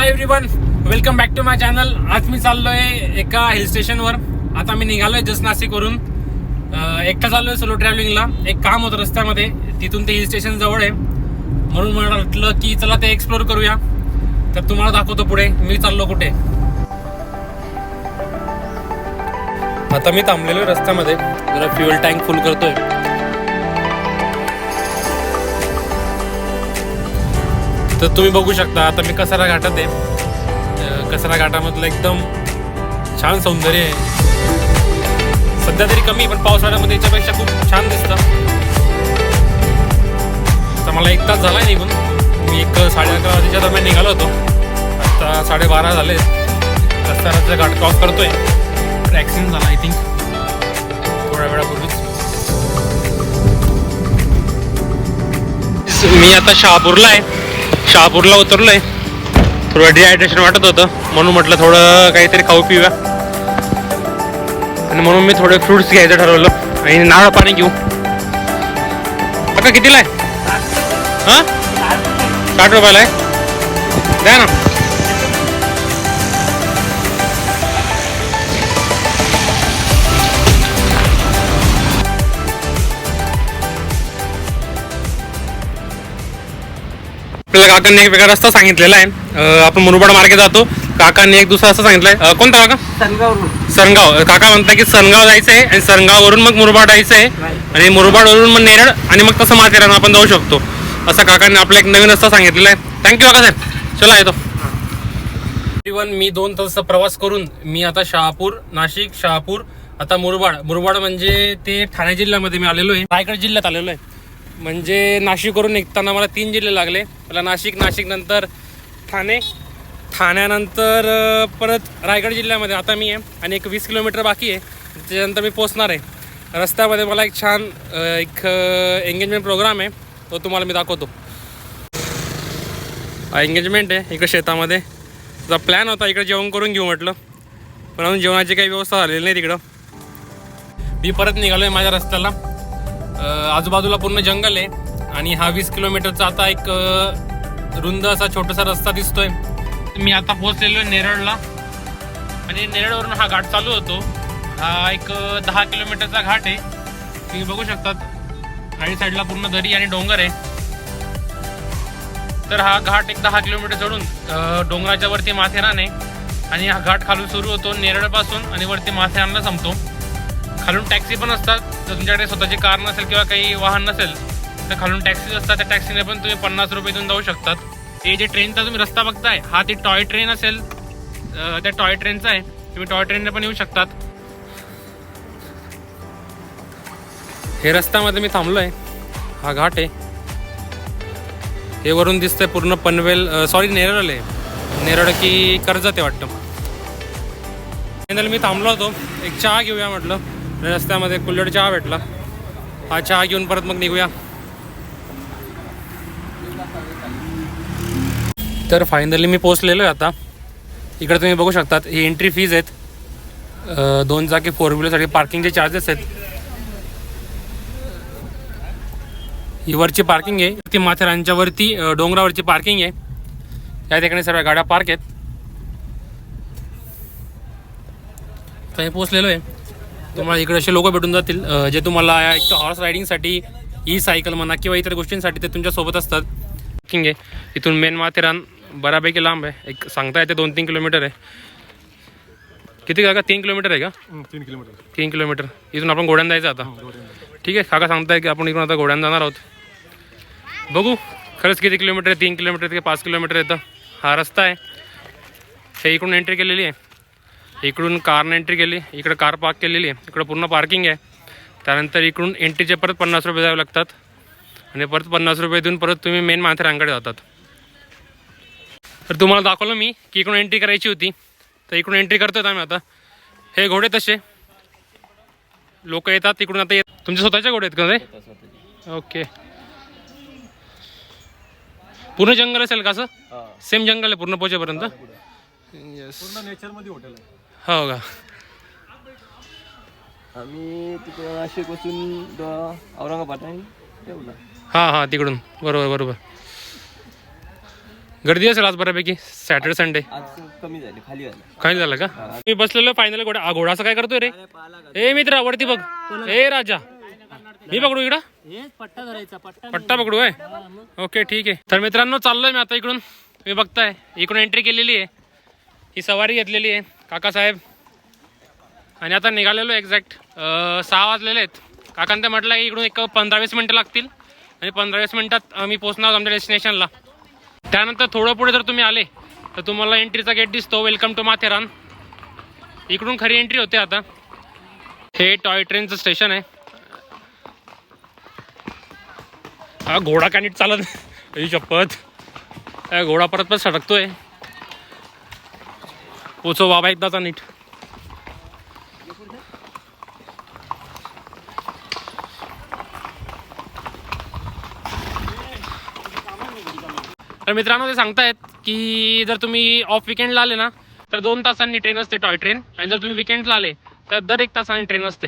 High everyone, welcome back to my channel. आज मी चाललोय एका हिल स्टेशनवर. आता मी निघालोय जस्ट नाशिकवरून. एकटा चाललोय सोलो ट्रॅव्हलिंगला. एक काम होतं रस्त्यामध्ये, तिथून ते हिल स्टेशन जवळ आहे, म्हणून मला वाटलं की चला ते एक्सप्लोर करूया. तर तुम्हाला दाखवतो पुढे मी चाललो कुठे. आता मी थांबलेलो रस्त्यामध्ये, जरा फ्युएल टँक फुल करतोय. तर तुम्ही बघू शकता आता मी कसारा घाटात आहे. कसारा घाटामधलं एकदम छान सौंदर्य आहे. सध्या तरी कमी, पण पावसाळ्यामध्ये याच्यापेक्षा खूप छान दिसतं. तर मला 1 तास झाला निघून. मी 11:30 वाजेच्या दरम्यान निघालो होतो. आता 12:30 झाले. कसाराचा घाट क्रॉस करतोय. ॲक्सिडेंट झाला आय थिंक थोड्या वेळापूर्वीच. मी आता शहापूरला आहे. शहापूरला उतरलोय. थोडं डिहायड्रेशन वाटत होतं, म्हणून म्हटलं थोडं काहीतरी खाऊ पिऊया. आणि म्हणून मी थोडे फ्रुट्स घ्यायचं ठरवलं आणि नारळ पाणी घेऊ. आता कितीला आहे? हां, 60 रुपयाला आहे. द्या ना. आपल्याला काकांनी एक वेगळा रस्ता सांगितलेला आहे. आपण मुरबाड मार्गे जातो. काकांनी एक दुसरा रस्ता सांगितलाय. कोणता काका? सरंगाव. काका म्हणतात की सरंगाव जायचं आहे आणि सरंगाववरून मग मुरबाड जायचं आहे आणि मुरबाडवरून मग नेरळ आणि मग तसं माथेरान आपण जाऊ शकतो. असं काकांनी आपला एक नवीन रस्ता सांगितलेला आहे. थँक्यू काका साहेब. चला येतो. इवन मी 2 तासाचा प्रवास करून मी आता शहापूर, नाशिक, शहापूर, आता मुरबाड म्हणजे ते ठाणे जिल्ह्यामध्ये मी आलेलो आहे. रायगड जिल्ह्यात आलेलो आहे. म्हणजे नाशिकवरून निघताना मला 3 जिल्हे लागले. मला नाशिक नंतर ठाणे, ठाण्यानंतर परत रायगड जिल्ह्यामध्ये आता मी आहे. आणि एक 20 किलोमीटर बाकी आहे, त्याच्यानंतर मी पोचणार आहे. रस्त्यामध्ये मला एक छान एक एंगेजमेंट प्रोग्राम आहे, तो तुम्हाला मी दाखवतो. हा एंगेजमेंट आहे इकडे शेतामध्ये. त्याचा प्लॅन होता इकडे जेवण करून घेऊ म्हटलं, पण अजून जेवणाची काही व्यवस्था झालेली नाही तिकडं. मी परत निघालो आहे माझ्या रस्त्याला. आजूबाजूला पूर्ण जंगल आहे आणि हा 20 किलोमीटरचा आता एक रुंद असा छोटासा रस्ता दिसतोय. मी आता पोहोचलेलो आहे नेरळला आणि नेरळवरून हा घाट चालू होतो. हा एक 10 किलोमीटरचा घाट आहे. तुम्ही बघू शकतात आणि साईडला पूर्ण दरी आणि डोंगर आहे. तर हा घाट एक 10 किलोमीटर चढून डोंगराच्या वरती माथेरान आहे आणि हा घाट खालून सुरू होतो नेरळपासून आणि वरती माथेरानला संपतो. खालून टॅक्सी पण असतात. जर तुमच्याकडे स्वतःची कार नसेल किंवा काही वाहन नसेल तर खालून टॅक्सीज असतात. त्या टॅक्सीने पण तुम्ही 50 रुपये देऊन जाऊ शकतात. हे जे ट्रेनचा तुम्ही रस्ता बघताय हा ती टॉय ट्रेन असेल, त्या टॉय ट्रेनचा आहे. तुम्ही टॉय ट्रेनने पण येऊ शकतात. हे रस्त्यामध्ये मी थांबलो आहे. हा घाट आहे. हे वरून दिसतंय पूर्ण पनवेल, सॉरी नेरळ आहे. नेरळ की कर्जत आहे वाटतं. मी थांबलो होतो, एक चहा घेऊया म्हटलं. रस्त्यामध्ये कुल्हड चहा भेटला. हा चहा घेऊन परत मग निघूया. तर फायनली मी पोचलेलो आहे आता. इकडे तुम्ही बघू शकतात ही एंट्री फीज आहेत. 2 चाकी 4 व्हीलरसाठी पार्किंगचे चार्जेस आहेत. ही वरची पार्किंग आहे, ती माथेरानच्या वरती डोंगरावरची पार्किंग आहे. या ठिकाणी सर्व गाड्या पार्क आहेत. तर हे पोचलेलो आहे. तुम्हाला इकडे असे लोक भेटून जातील जे तुम्हाला एक तर हॉर्स रायडिंगसाठी, ई सायकल म्हणा किंवा इतर गोष्टींसाठी ते तुमच्यासोबत असतात. पार्किंग आहे. इथून मेन माथेरान बऱ्यापैकी लांब आहे. एक सांगता येते 2-3 किलोमीटर आहे. किती काका? 3 किलोमीटर आहे का? 3 किलोमीटर. इथून आपण घोड्यान जायचं आता. ठीक आहे, काका सांगताय की आपण इकडून आता घोड्यान जाणार आहोत. बघू खरंच किती किलोमीटर आहे. 3 किलोमीटर की 5 किलोमीटर येतं. हा रस्ता आहे. हे इकडून एंट्री केलेली आहे. इकडून कारने एंट्री केली. इकडे कार पार्क केलेली आहे. इकडं पूर्ण पार्किंग आहे. त्यानंतर इकडून एंट्रीचे परत 50 रुपये द्यावे लागतात आणि परत 50 रुपये देऊन परत तुम्ही मेन माथेरानकडे जातात. तर तुम्हाला दाखवलं मी की इकडून एंट्री करायची होती, तर इकडून एंट्री करतोय आम्ही आता. हे घोडे तसे लोक येतात तिकडून. आता तुमचे स्वतःचे घोडे आहेत का ते? ओके. पूर्ण जंगल असेल का? असं सेम जंगल आहे पूर्ण पोचेपर्यंत? पूर्ण नेचरमध्ये हॉटेल आहे. हो का? आम्ही तिकडं नाशिकपासून औरंगाबाद आहे. हां हां, तिकडून बरोबर. गर्दी असेल आज बऱ्यापैकी सॅटर्डे संडे. आज कमी झाले, खाली झालं. काय झालं का? मी बसलेलो फायनल घोडा. घोडा असं काय करतोय रे? ए मित्रा वरती बघ. ए राजा मी पकडू इकडं? पट्टा पकडू आहे. ओके ठीक आहे. तर मित्रांनो चाललोय मी आता इकडून. तुम्ही बघताय इकडून एंट्री केलेली आहे. ही सवारी घेतलेली आहे काकासाहेब आणि आता निघालेलो एक्झॅक्ट 6 वाजलेले आहेत. काकांनी म्हटलं की इकडून एक 15-20 मिनटं लागतील आणि 15-20 मिनटात मी पोहोचणार आहोत आमच्या डेस्टिनेशनला. त्यानंतर थोडं पुढे जर तुम्ही आले तर तुम्हाला एंट्रीचा गेट दिसतो, वेलकम टू माथेरान. इकडून खरी एंट्री होते. आता हे टॉय ट्रेनचं स्टेशन आहे. हा घोडा का नीट चालत ही शपथ. घोडा परत परत सटकतोय. पोचो बाबा एकदाचा नीट. तर मित्रांनो ते सांगतायत की जर तुम्ही ऑफ विकेंडला आले ना तर 2 तासांनी ट्रेन असते टॉय ट्रेन, आणि जर तुम्ही विकेंडला आले तर दर 1 तासांनी ट्रेन असते.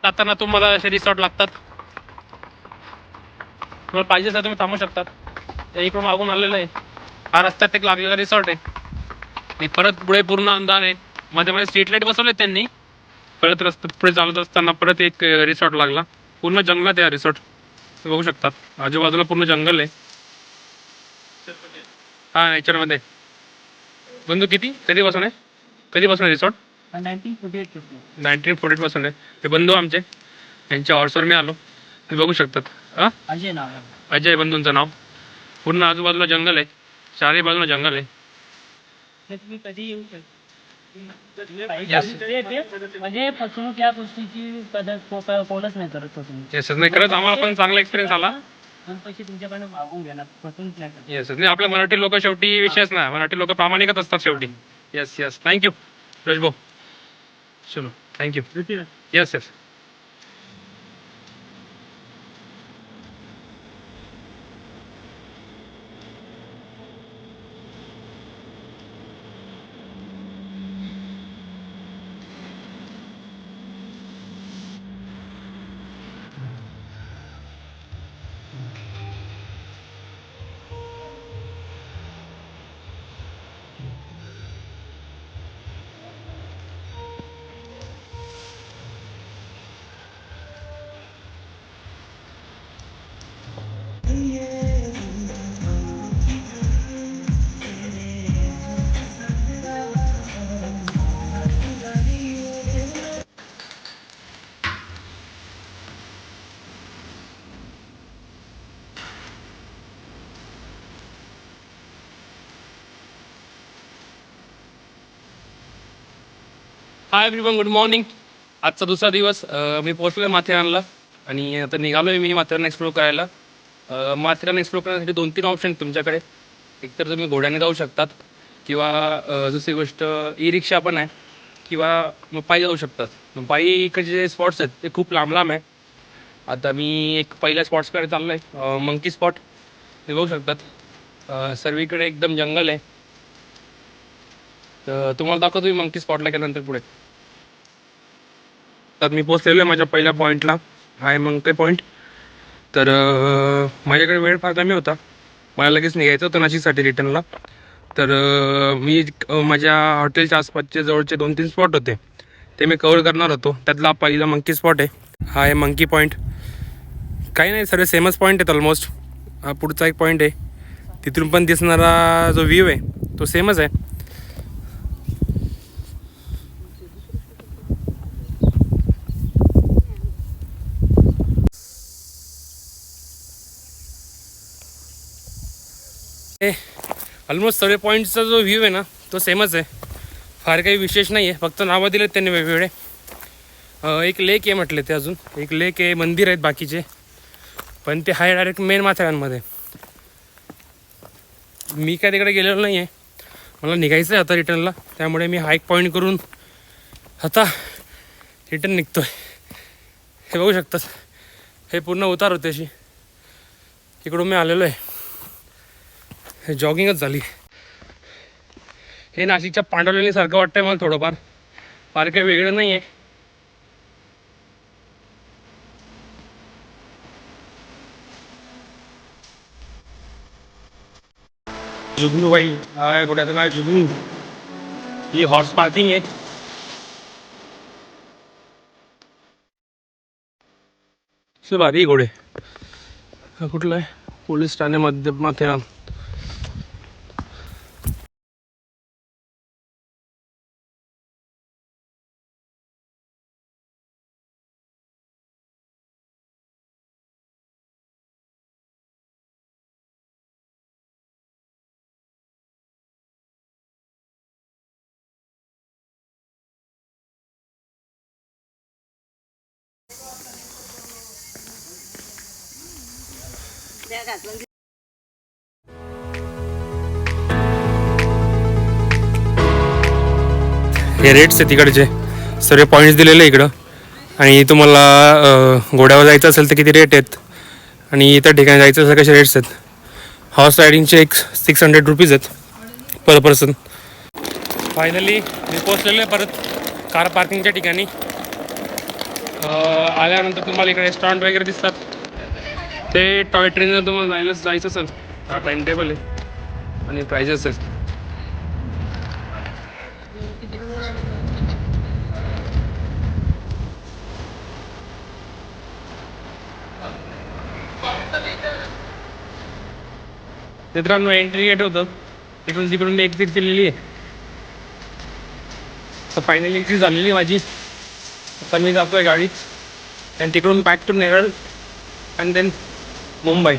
जाताना तुम्हाला असे रिसॉर्ट लागतात. तुम्हाला पाहिजे तर तुम्ही थांबू शकतात. त्या इकडून मागून आलेलं आहे. हा रस्त्यात एक लागलेला रिसॉर्ट आहे आणि परत पुढे पूर्ण अंधार आहे. मध्ये मध्ये स्ट्रीट लाईट बसवले त्यांनी. परत रस्त्यात पुढे चालत असताना परत एक रिसॉर्ट लागला. पूर्ण जंगलात आहे रिसॉर्ट. बघू शकतात आजूबाजूला पूर्ण जंगल आहे. हा नेचरमध्ये. बंधू किती कधीपासून आहे? कधीपासून आहे रिसॉर्ट? 1948 पासून आहे. ते बंधू आमचे, यांच्या हॉर्सवर मी आलो. ते बघू शकतात. अजय बंधूंचं नाव. पूर्ण आजूबाजूला जंगल आहे. चारही बाजूला जंगल आहे. म्हणजे फसवणूक या गोष्टीची कोणच नाही करत फसवणूक. येस नाही करत. आम्हाला पण चांगला एक्सपिरियन्स आला. पैसे तुमच्याकडे मागून घेणार, फसवणूक नाही करत. येस नाही. आपले मराठी लोक शेवटी विषयच नाही. मराठी लोक प्रामाणिकच असतात शेवटी. Yes yes thank you Rajbhau. चलो thank you. Yes yes. Hi everyone, good morning. आजचा दुसरा दिवस. मी पोहोचलो माथेरानला आणि आता निघालो आहे मी माथेरान एक्सप्लोर करायला. माथेरान एक्सप्लोर करण्यासाठी 2-3 ऑप्शन आहेत तुमच्याकडे. एकतर तुम्ही घोड्याने जाऊ शकतात किंवा दुसरी गोष्ट ई रिक्षा पण आहे किंवा मग पायी जाऊ शकतात. मग पायी इकडचे जे स्पॉट्स आहेत ते खूप लांब लांब आहे. आता मी एक पहिल्या स्पॉट्सकडे चाललो आहे, मंकी स्पॉट. ते बघू शकतात. सर्वीकडे एकदम जंगल आहे. तर तुम्हाला दाखवतो मी मंकी स्पॉटला गेल्यानंतर पुढे. तर मी पोचलेलो आहे माझ्या पहिल्या पॉईंटला. हा आहे मंकी पॉईंट. तर माझ्याकडे वेळ फार कमी होता. मला लगेच निघायचं होतं नाशिकसाठी रिटर्नला. तर मी माझ्या हॉटेलच्या आसपासचे जवळचे 2-3 स्पॉट होते ते मी कवर करणार होतो. त्यातला पहिला मंकी स्पॉट आहे. हा आहे मंकी पॉईंट. काही नाही, सर्व सेमच पॉईंट आहेत ऑलमोस्ट. हा पुढचा एक पॉईंट आहे. तिथून पण दिसणारा जो व्ह्यू आहे तो सेमच आहे. ऑलमोस्ट सर्व पॉईंटचा जो व्ह्यू आहे ना तो सेमच आहे. फार काही विशेष नाही आहे, फक्त नावं दिलेत त्यांनी वेगवेगळे. एक लेक आहे म्हटले ते, अजून एक लेक आहे, मंदिर आहेत बाकीचे, पण ते आहे डायरेक्ट मेन माथेरानमध्ये. मी काय तिकडे गेलेलो नाही आहे. मला निघायचं आहे आता रिटर्नला, त्यामुळे मी हाईक पॉईंट करून आता रिटर्न निघतो आहे. हे बघू शकतात, हे पूर्ण उतार होते अशी. तिकडून मी आलेलो आहे. हे जॉगिंगच झाली. हे नाशिकच्या पांडवलेणीसारखं वाटतंय मला थोडंफार. फार काही वेगळं नाही आहे. जुगनू बाई हा घोड्याचं नाव जुगनू. ही हॉर्स पार्किंग आहे. भारी घोडे. हा कुठला आहे? पोलीस ठाणे मध्य माथेरान. हे रेट्स आहेत तिकडचे सर्व पॉईंट्स दिलेले आहे इकडं. आणि तुम्हाला घोड्यावर जायचं असेल तर किती रेट आहेत आणि इतर ठिकाणी जायचं असेल कसे रेट्स आहेत. हॉर्स रायडिंगचे एक 600 रुपीज आहेत पर पर्सन. फायनली मी पोचलेलो आहे परत कार पार्किंगच्या ठिकाणी. आल्यानंतर तुम्हाला इकडे रेस्टॉरंट वगैरे दिसतात. ते टॉय ट्रेनवर तुम्हाला जायचं असेल हा टाईम टेबल आहे आणि प्राइजेस आहेत. मित्रांनो एंट्री गेट होतं तिकडून तिकडून एक्झिट केलेली आहे. तर फायनली एक्झिट झालेली माझी. आता मी जातोय गाडीत आणि तिकडून back to Neral and then Mumbai.